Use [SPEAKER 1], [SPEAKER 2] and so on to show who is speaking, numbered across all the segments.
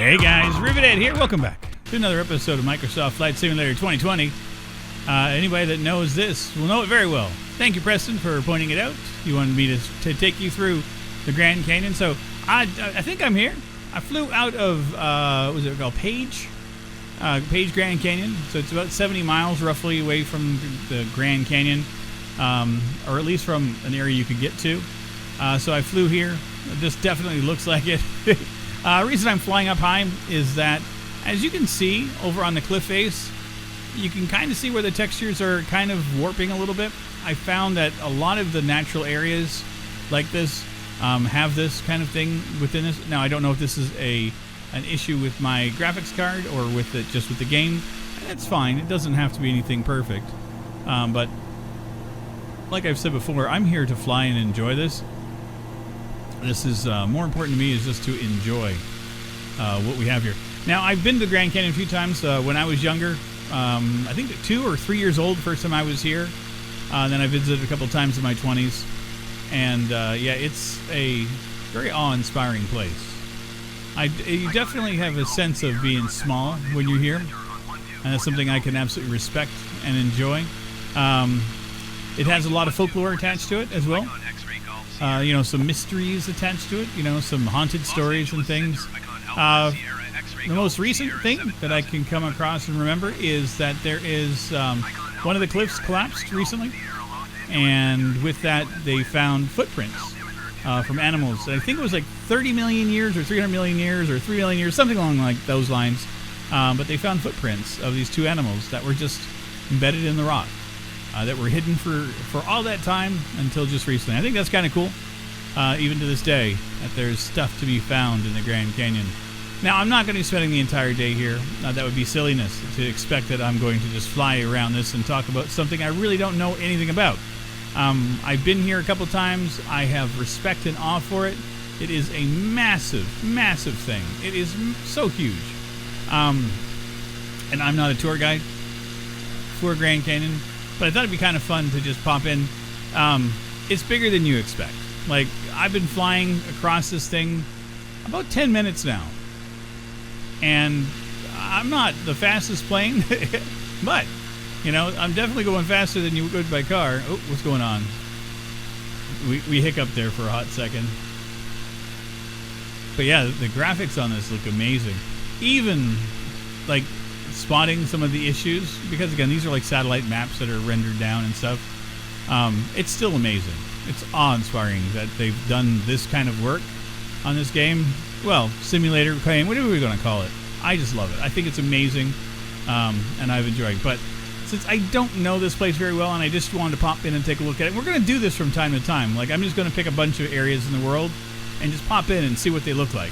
[SPEAKER 1] Hey guys, Rivethead here. Welcome back to another episode of Microsoft Flight Simulator 2020. Anybody that knows this will know it very well. Thank you, Preston, for pointing it out. You wanted me to take you through the Grand Canyon. So I think I'm here. I flew out of, what was it called, Page Grand Canyon. So it's about 70 miles roughly away from the Grand Canyon, or at least from an area you could get to. So I flew here. This definitely looks like it. Reason I'm flying up high is that, as you can see over on the cliff face, you can kind of see where the textures are kind of warping a little bit. I found that a lot of the natural areas like this have this kind of thing within this. Now, I don't know if this is an issue with my graphics card or with it just with the game. It's fine. It doesn't have to be anything perfect. But like I've said before, I'm here to fly and enjoy this. This is more important to me is just to enjoy what we have here. Now, I've been to the Grand Canyon a few times when I was younger. I think 2 or 3 years old the first time I was here. Then I visited a couple times in my 20s. And yeah, it's a very awe-inspiring place. You definitely have a sense of being small when you're here. And that's something I can absolutely respect and enjoy. It has a lot of folklore attached to it as well. You know, some mysteries attached to it, you know, some haunted stories and things. The most recent thing that I can come across and remember is that there is one of the cliffs collapsed recently, and with that they found footprints from animals. I think it was like 30 million years or 300 million years or 3 million years, something along like those lines. But they found footprints of these 2 animals that were just embedded in the rock. That were hidden for all that time until just recently. I think that's kind of cool, even to this day, that there's stuff to be found in the Grand Canyon. Now, I'm not going to be spending the entire day here. That would be silliness to expect that I'm going to just fly around this and talk about something I really don't know anything about. I've been here a couple times. I have respect and awe for it. It is a massive, massive thing. It is so huge. And I'm not a tour guide for Grand Canyon, but I thought it'd be kind of fun to just pop in. It's bigger than you expect. Like, I've been flying across this thing about 10 minutes now. And I'm not the fastest plane, but, you know, I'm definitely going faster than you would by car. Oh, what's going on? We hiccuped there for a hot second. But yeah, the graphics on this look amazing. Even, like, spotting some of the issues, because again, these are like satellite maps that are rendered down and stuff. It's still amazing. It's awe-inspiring that they've done this kind of work on this game. Well, simulator claim, whatever we're going to call it. I just love it. I think it's amazing, and I've enjoyed. But since I don't know this place very well, and I just wanted to pop in and take a look at it, we're going to do this from time to time. Like, I'm just going to pick a bunch of areas in the world and just pop in and see what they look like.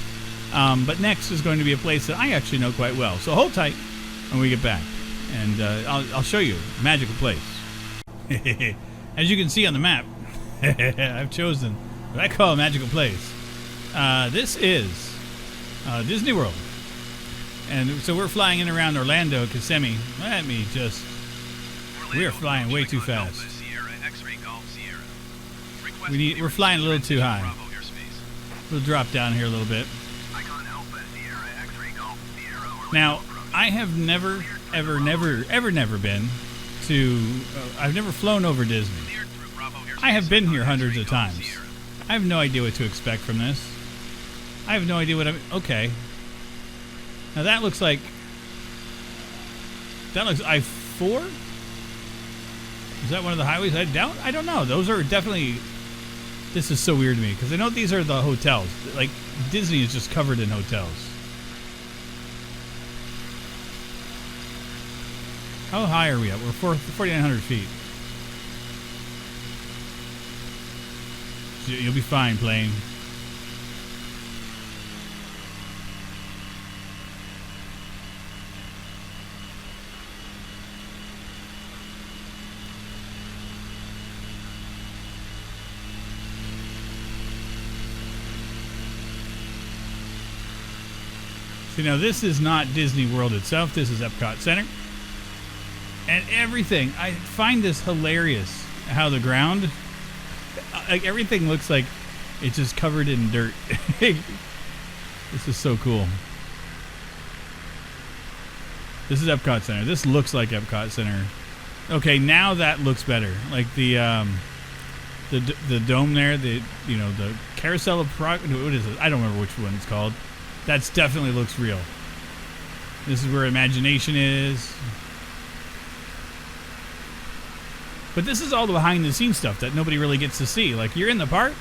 [SPEAKER 1] But next is going to be a place that I actually know quite well. So hold tight when we get back, and I'll show you a magical place. As you can see on the map, I've chosen what I call a magical place. This is Disney World, and so we're flying in around Orlando, Kissimmee. We're flying way too fast. We're flying a little too high. We'll drop down here a little bit. Now, I have never been to, I've never flown over Disney. I have been here hundreds of times. I have no idea what to expect from this. I have no idea what okay. Now that looks like I-4? Is that one of the highways? I don't know. Those are definitely, this is so weird to me, because I know these are the hotels. Like, Disney is just covered in hotels. How high are we at? We're 4,900 feet. You'll be fine, plane. See, now this is not Disney World itself. This is Epcot Center. And everything, I find this hilarious, how the ground, like, everything looks like it's just covered in dirt. This is so cool. This is Epcot Center. This looks like Epcot Center. Okay, now that looks better. Like the dome there, the carousel of what is it? I don't remember which one it's called. That's definitely looks real. This is where Imagination is. But this is all the behind the scenes stuff that nobody really gets to see. Like, you're in the park,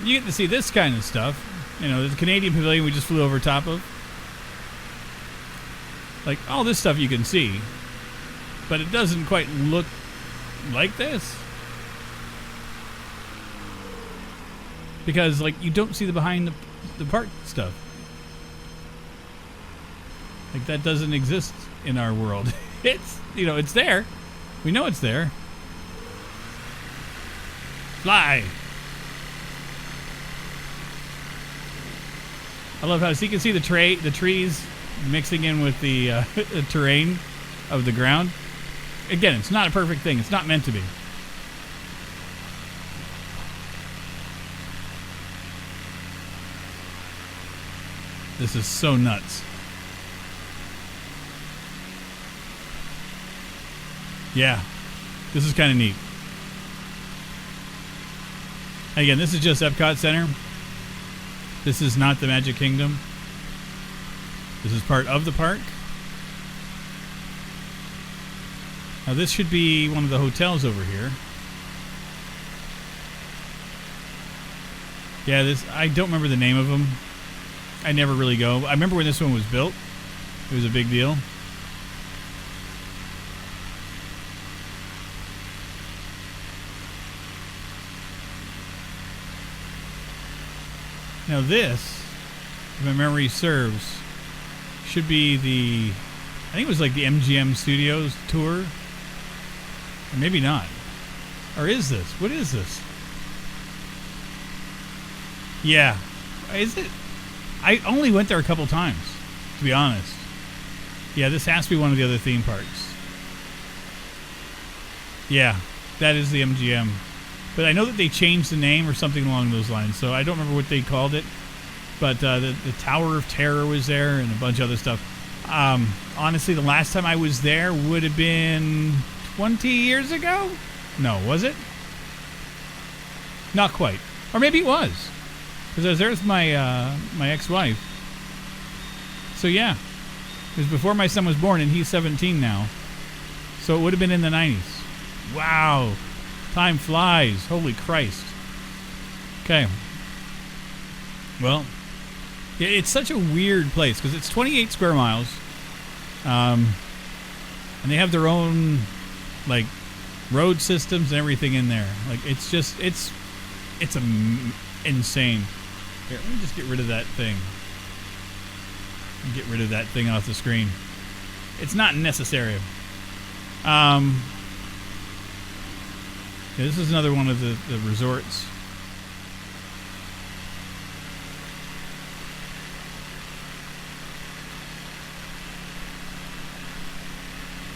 [SPEAKER 1] you get to see this kind of stuff. The Canadian Pavilion we just flew over top of. Like, all this stuff you can see. But it doesn't quite look like this. Because, like, you don't see the behind the park stuff. Like, that doesn't exist in our world. It's, it's there. We know it's there. Fly! I love how, so you can see the trees mixing in with the terrain of the ground. Again, it's not a perfect thing. It's not meant to be. This is so nuts. Yeah, this is kind of neat. Again, this is just Epcot Center. This is not the Magic Kingdom. This is part of the park. Now this should be one of the hotels over here. Yeah, I don't remember the name of them. I never really go. I remember when this one was built. It was a big deal. Now this, if my memory serves, should be I think it was like the MGM Studios Tour. Or maybe not. Or is this? What is this? Yeah. Is it? I only went there a couple times, to be honest. Yeah, this has to be one of the other theme parks. Yeah, that is the MGM. But I know that they changed the name or something along those lines, so I don't remember what they called it. But the Tower of Terror was there and a bunch of other stuff. Honestly, the last time I was there would have been 20 years ago? No, was it? Not quite. Or maybe it was. Because I was there with my ex-wife. So yeah. It was before my son was born, and he's 17 now. So it would have been in the 90s. Wow. Time flies. Holy Christ. Okay. Well, yeah, it's such a weird place because it's 28 square miles. And they have their own, like, road systems and everything in there. Like, it's just, it's insane. Here, let me just get rid of that thing. Get rid of that thing off the screen. It's not necessary. Yeah, this is another one of the resorts.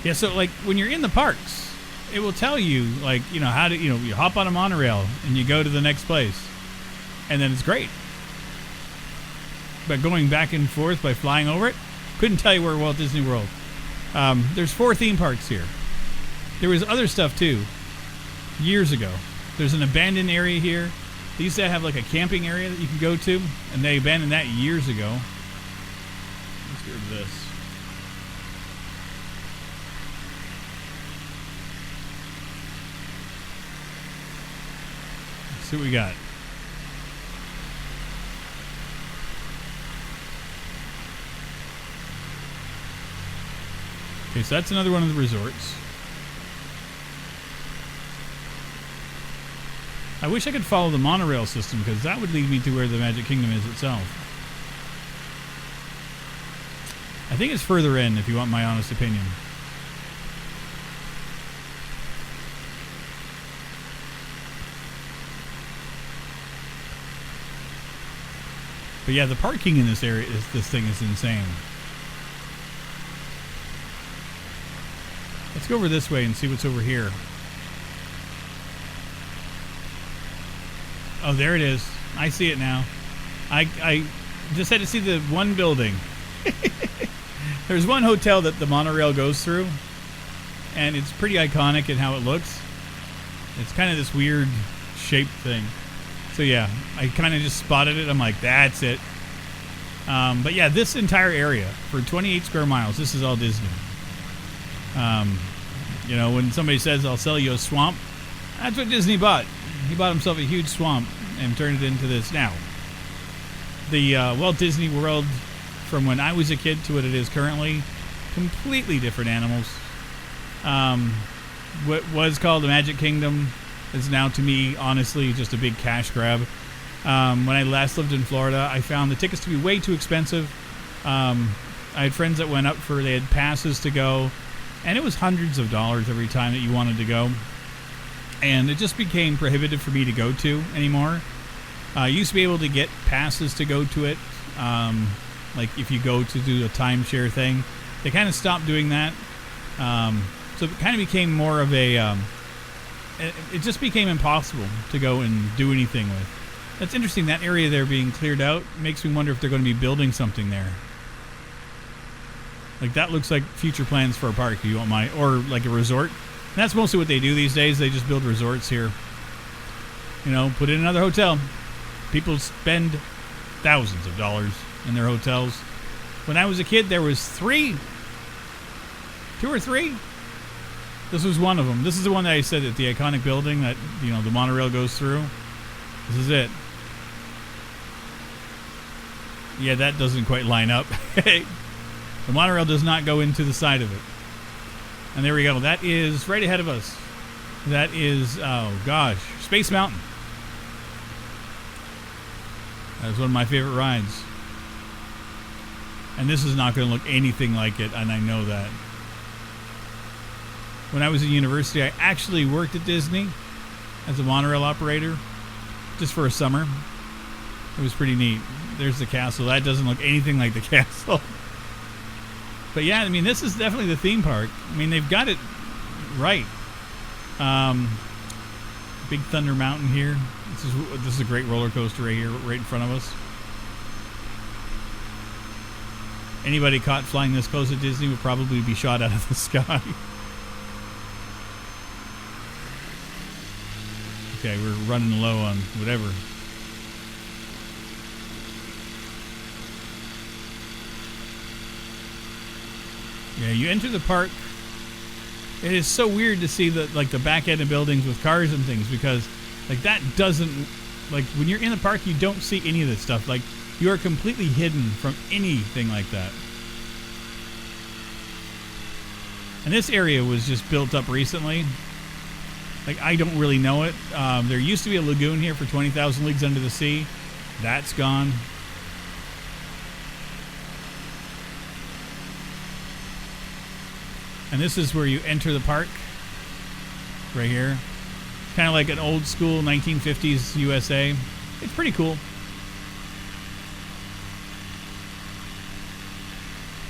[SPEAKER 1] Yeah, so like when you're in the parks, it will tell you like, how to, you hop on a monorail and you go to the next place. And then it's great. But going back and forth by flying over it, couldn't tell you where Walt Disney World. There's 4 theme parks here. There was other stuff too, years ago. There's an abandoned area here. They used to have like a camping area that you can go to, and they abandoned that years ago. Let's get rid of this. Let's see what we got. Okay, so that's another one of the resorts. I wish I could follow the monorail system because that would lead me to where the Magic Kingdom is itself. I think it's further in, if you want my honest opinion. But yeah, the parking in this area, this thing is insane. Let's go over this way and see what's over here. Oh, there it is. I see it now. I just had to see the one building. There's one hotel that the monorail goes through, and it's pretty iconic in how it looks. It's kind of this weird shaped thing. So yeah, I kind of just spotted it. I'm like, that's it. But yeah, this entire area for 28 square miles, this is all Disney. You know, when somebody says, I'll sell you a swamp, that's what Disney bought. He bought himself a huge swamp and turned it into this. Now, the Walt Disney World from when I was a kid to what it is currently, completely different animals. What was called the Magic Kingdom is now, to me, honestly, just a big cash grab. When I last lived in Florida, I found the tickets to be way too expensive. I had friends that went up they had passes to go, and it was hundreds of dollars every time that you wanted to go. And it just became prohibitive for me to go to anymore. I used to be able to get passes to go to it, like if you go to do a timeshare thing. They kind of stopped doing that. So it kind of became more of a... it just became impossible to go and do anything with. That's interesting, that area there being cleared out makes me wonder if they're going to be building something there. Like, that looks like future plans for a park, if you want my... Or like a resort. And that's mostly what they do these days. They just build resorts here. You know, put in another hotel. People spend thousands of dollars in their hotels. When I was a kid, there was 2 or 3. This was one of them. This is the one that I said at the iconic building that, you know, the monorail goes through. This is it. Yeah, that doesn't quite line up. The monorail does not go into the side of it. And there we go. That is right ahead of us. That is, oh gosh, Space Mountain. That's one of my favorite rides. And this is not going to look anything like it, and I know that. When I was in university, I actually worked at Disney as a monorail operator, just for a summer. It was pretty neat. There's the castle. That doesn't look anything like the castle. But yeah, I mean, this is definitely the theme park. I mean, they've got it right. Big Thunder Mountain here. This is a great roller coaster right here, right in front of us. Anybody caught flying this close to Disney would probably be shot out of the sky. Okay, we're running low on whatever. Yeah, you enter the park. It is so weird to see the back end of buildings with cars and things, because like that doesn't, like when you're in the park you don't see any of this stuff. Like, you are completely hidden from anything like that. And this area was just built up recently. Like, I don't really know it. There used to be a lagoon here for 20,000 Leagues Under the Sea. That's gone. And this is where you enter the park. Right here. Kind of like an old school 1950s USA. It's pretty cool.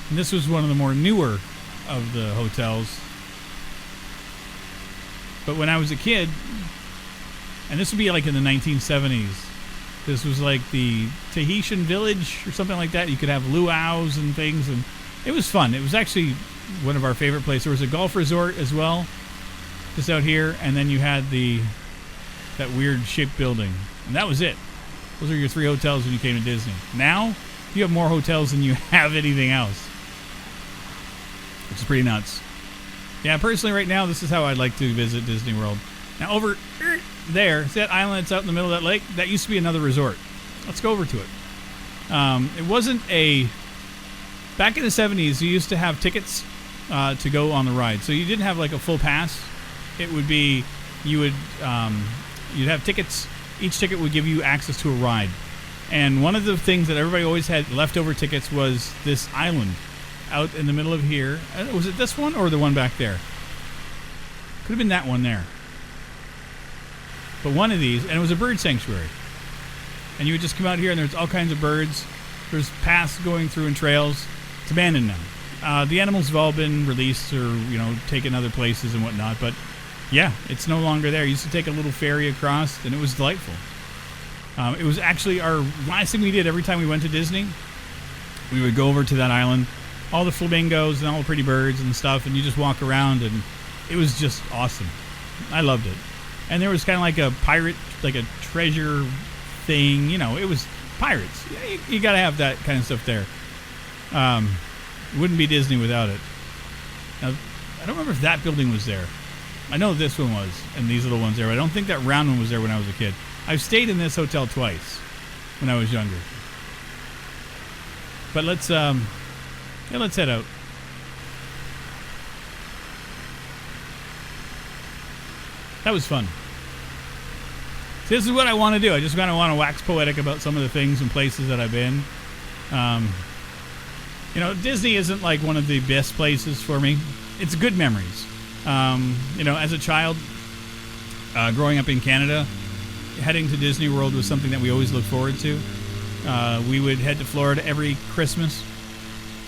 [SPEAKER 1] And this was one of the more newer of the hotels. But when I was a kid, and this would be like in the 1970s, this was like the Tahitian village or something like that. You could have luau's and things, and it was fun. It was actually one of our favorite places. There was a golf resort as well, just out here, and then you had that weird shaped building, and that was it. Those are your 3 hotels when you came to Disney. Now, you have more hotels than you have anything else, which is pretty nuts. Yeah, personally right now, this is how I'd like to visit Disney World. Now over there, see that island that's out in the middle of that lake? That used to be another resort. Let's go over to it. It wasn't a... Back in the 70s, you used to have tickets to go on the ride. So you didn't have like a full pass. It would be... you'd have tickets. Each ticket would give you access to a ride. And one of the things that everybody always had leftover tickets was this island out in the middle of here. Was it this one or the one back there? Could have been that one there. But one of these, and it was a bird sanctuary. And you would just come out here and there's all kinds of birds. There's paths going through and trails. It's abandoned now. The animals have all been released or, taken other places and whatnot. But yeah, it's no longer there. You used to take a little ferry across and it was delightful. It was actually our last thing we did every time we went to Disney. We would go over to that island all the flamingos and all the pretty birds and stuff, and you just walk around, and it was just awesome. I loved it. And there was kind of like a pirate, like a treasure thing. You know, it was pirates. You got to have that kind of stuff there. Wouldn't be Disney without it. Now, I don't remember if that building was there. I know this one was, and these little ones there. But I don't think that round one was there when I was a kid. I've stayed in this hotel twice when I was younger. But let's head out. That was fun. This is what I want to do. I just kind of want to wax poetic about some of the things and places that I've been. You know, Disney isn't like one of the best places for me. It's good memories. You know, as a child, growing up in Canada, heading to Disney World was something that we always looked forward to. We would head to Florida every Christmas.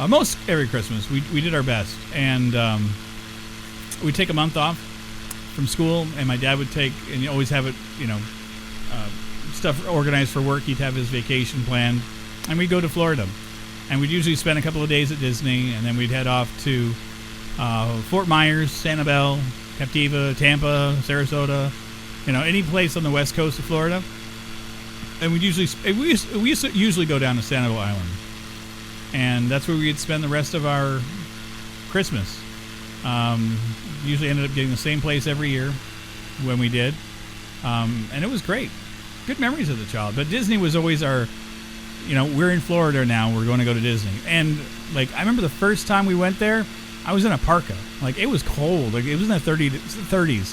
[SPEAKER 1] Most every Christmas. We did our best. And we'd take a month off from school, and my dad would take, and you always have it, you know, stuff organized for work. He'd have his vacation planned, and we'd go to Florida. And we'd usually spend a couple of days at Disney, and then we'd head off to Fort Myers, Sanibel, Captiva, Tampa, Sarasota, you know, any place on the west coast of Florida. And we used to usually go down to Sanibel Island, and that's where we'd spend the rest of our Christmas. Usually ended up getting the same place every year when we did, and it was great. Good memories as a child. But Disney was always our, you know, we're in Florida now, we're going to go to Disney. And like, I remember the first time we went there, I was in a parka. Like, it was cold. Like, it was in the 30s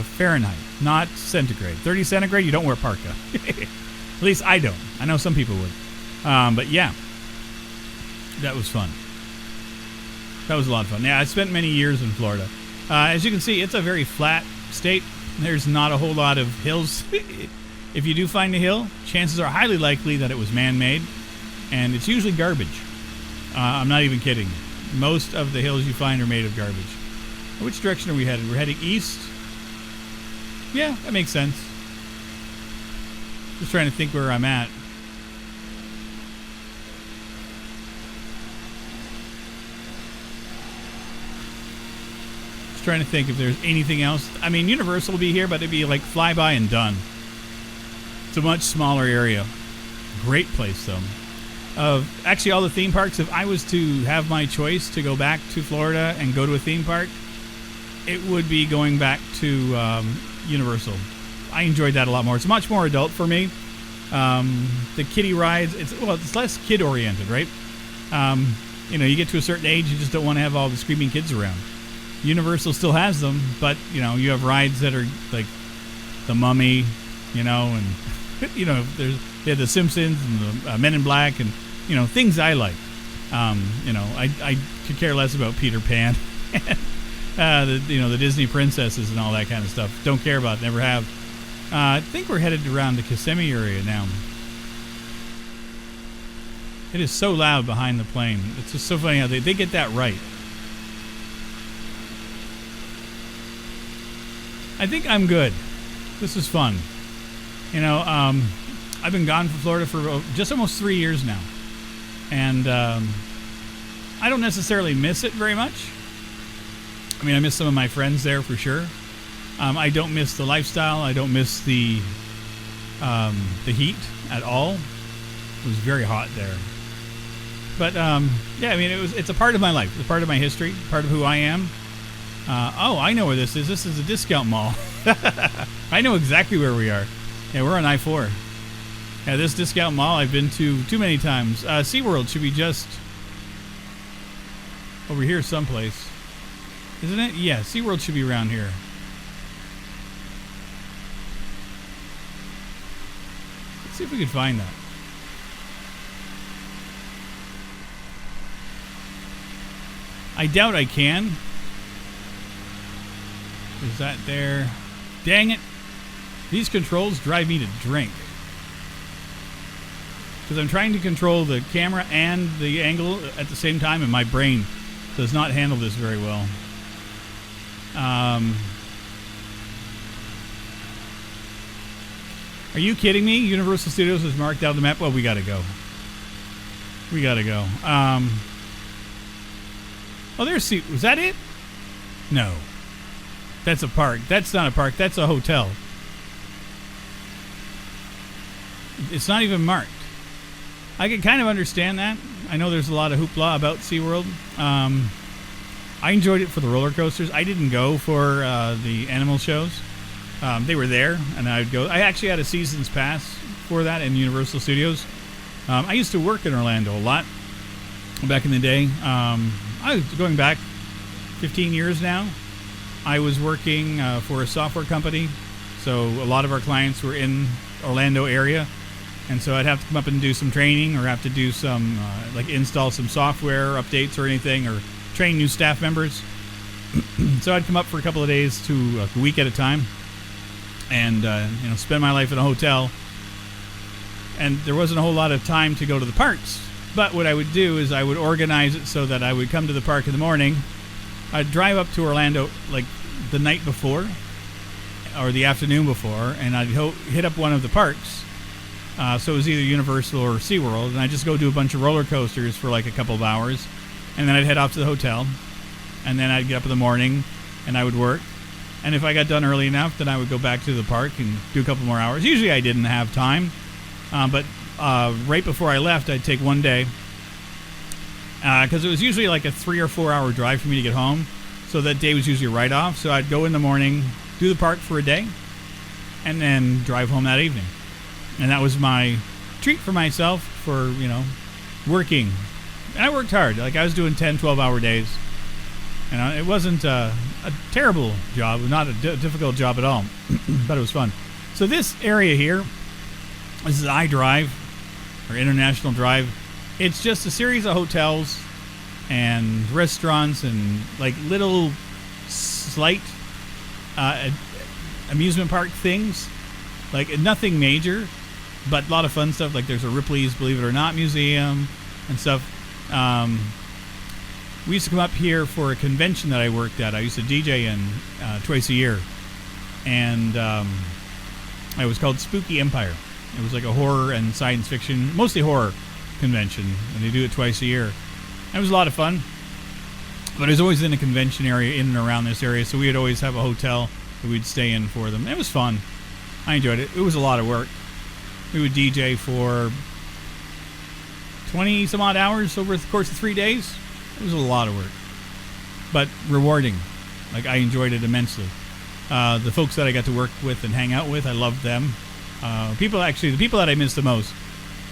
[SPEAKER 1] Fahrenheit, not centigrade. 30 centigrade, you don't wear parka. At least I don't. I know some people would. But yeah, that was fun. That was a lot of fun. Yeah, I spent many years in Florida. As you can see, it's a very flat state. There's not a whole lot of hills. If you do find a hill, chances are highly likely that it was man-made, and it's usually garbage. I'm not even kidding. Most of the hills you find are made of garbage. Which direction are we headed? We're heading east? Yeah, that makes sense. Just trying to think where I'm at. Just trying to think if there's anything else. I mean, Universal will be here, but it'd be like fly by and done. It's a much smaller area. Great place, though. Actually, all the theme parks, if I was to have my choice to go back to Florida and go to a theme park, it would be going back to Universal. I enjoyed that a lot more. It's much more adult for me. The kiddie rides, it's less kid-oriented, right? You know, you get to a certain age, you just don't want to have all the screaming kids around. Universal still has them, but, you know, you have rides that are like The Mummy, you know, and, you know, they have The Simpsons and the Men in Black and, you know, things I like. You know, I could care less about Peter Pan. The Disney princesses and all that kind of stuff. Don't care about it, never have. I think we're headed around the Kissimmee area now. It is so loud behind the plane. It's just so funny how they get that right. I think I'm good. This is fun. You know, I've been gone from Florida for just almost 3 years now. And I don't necessarily miss it very much. I mean, I miss some of my friends there for sure. I don't miss the lifestyle. I don't miss the heat at all. It was very hot there. But yeah, I mean, it's a part of my life. It's a part of my history. Part of who I am. I know where this is. This is a discount mall. I know exactly where we are. Yeah, we're on I-4. Yeah, this discount mall I've been to too many times. SeaWorld should be just over here someplace. Isn't it? Yeah, SeaWorld should be around here. Let's see if we can find that. I doubt I can. Is that there? Dang it. These controls drive me to drink. Because I'm trying to control the camera and the angle at the same time, and my brain does not handle this very well. Are you kidding me? Universal Studios is marked out on the map. Well, we gotta go. We gotta go. Oh, there's was that it? No. That's a park. That's not a park. That's a hotel. It's not even marked. I can kind of understand that. I know there's a lot of hoopla about SeaWorld. I enjoyed it for the roller coasters. I didn't go for the animal shows. They were there, and I would go. I actually had a season's pass for that in Universal Studios. I used to work in Orlando a lot back in the day. I was going back 15 years now. I was working for a software company, so a lot of our clients were in Orlando area, and so I'd have to come up and do some training or have to do some like install some software updates or anything, or train new staff members. So I'd come up for a couple of days to a week at a time, and spend my life in a hotel. And there wasn't a whole lot of time to go to the parks. But what I would do is I would organize it so that I would come to the park in the morning. I'd drive up to Orlando like the night before or the afternoon before, and I'd hit up one of the parks. So it was either Universal or SeaWorld, and I'd just go do a bunch of roller coasters for like a couple of hours, and then I'd head off to the hotel, and then I'd get up in the morning, and I would work. And if I got done early enough, then I would go back to the park and do a couple more hours. Usually I didn't have time, but right before I left, I'd take one day, because it was usually like a 3 or 4 hour drive for me to get home. So that day was usually a write-off. So I'd go in the morning, do the park for a day, and then drive home that evening. And that was my treat for myself for, working. And I worked hard. Like I was doing 10, 12-hour days. It wasn't a terrible job, not a difficult job at all, but it was fun. So this area here, this is iDrive, or International Drive. It's just a series of hotels and restaurants and like little slight amusement park things. Like nothing major, but a lot of fun stuff. Like there's a Ripley's Believe It or Not museum and stuff. We used to come up here for a convention that I worked at. I used to DJ in twice a year. And it was called Spooky Empire. It was like a horror and science fiction, mostly horror convention. And they do it twice a year. It was a lot of fun. But it was always in a convention area in and around this area. So we'd always have a hotel that we'd stay in for them. It was fun. I enjoyed it. It was a lot of work. We would DJ for 20 some odd hours over the course of 3 days. It was a lot of work, but rewarding. Like I enjoyed it immensely. The folks that I got to work with and hang out with, I loved them. The people that I miss the most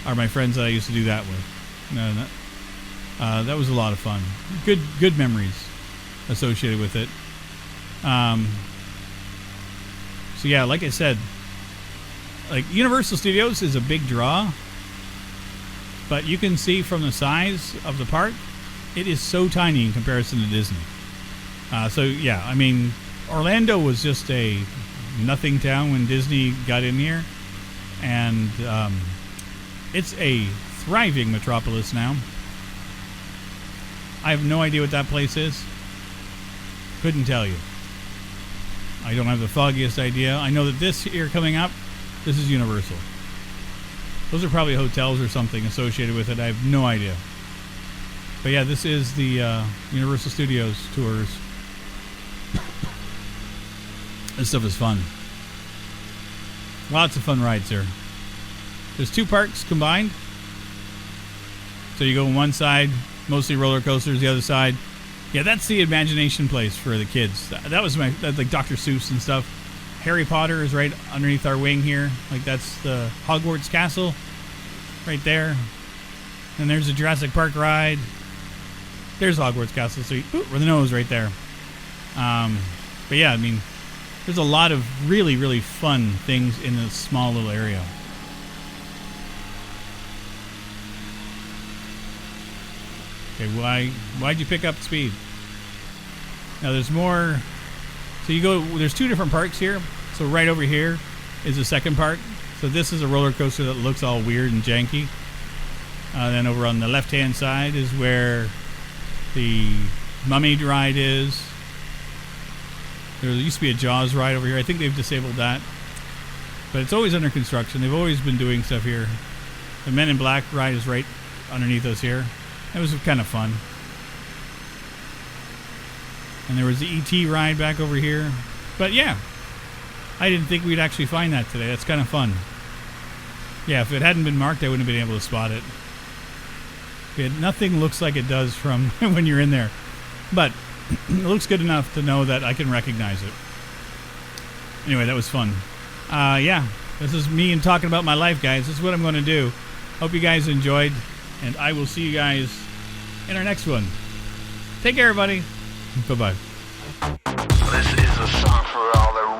[SPEAKER 1] are my friends that I used to do that with. That was a lot of fun. Good memories associated with it. So yeah, like I said, like Universal Studios is a big draw, but you can see from the size of the park, it is so tiny in comparison to Disney. So yeah, I mean, Orlando was just a nothing town when Disney got in here, and it's a thriving metropolis now. I have no idea what that place is. Couldn't tell you. I don't have the foggiest idea. I know that this here coming up, this is Universal. Those are probably hotels or something associated with it. I have no idea. But yeah, this is the Universal Studios Tours. This stuff is fun. Lots of fun rides here. There's 2 parks combined. So you go on one side, mostly roller coasters, the other side. Yeah, that's the imagination place for the kids. That was that's like Dr. Seuss and stuff. Harry Potter is right underneath our wing here. Like that's the Hogwarts Castle right there. And there's a Jurassic Park ride. There's Hogwarts Castle. So where the nose right there. But yeah, I mean, there's a lot of really, really fun things in this small little area. Okay, why'd you pick up speed? Now there's more. So there's 2 different parks here. So right over here is the second park. So this is a roller coaster that looks all weird and janky. Then over on the left-hand side is where the Mummy ride is. There used to be a Jaws ride over here. I think they've disabled that. But it's always under construction. They've always been doing stuff here. The Men in Black ride is right underneath us here. It was kind of fun. And there was the ET ride back over here. But yeah, I didn't think we'd actually find that today. That's kind of fun. Yeah, if it hadn't been marked, I wouldn't have been able to spot it. Nothing looks like it does from when you're in there. But it looks good enough to know that I can recognize it. Anyway, that was fun. Yeah, this is me and talking about my life, guys. This is what I'm going to do. Hope you guys enjoyed, and I will see you guys in our next one. Take care, everybody. Bye-bye.
[SPEAKER 2] This is a song for all the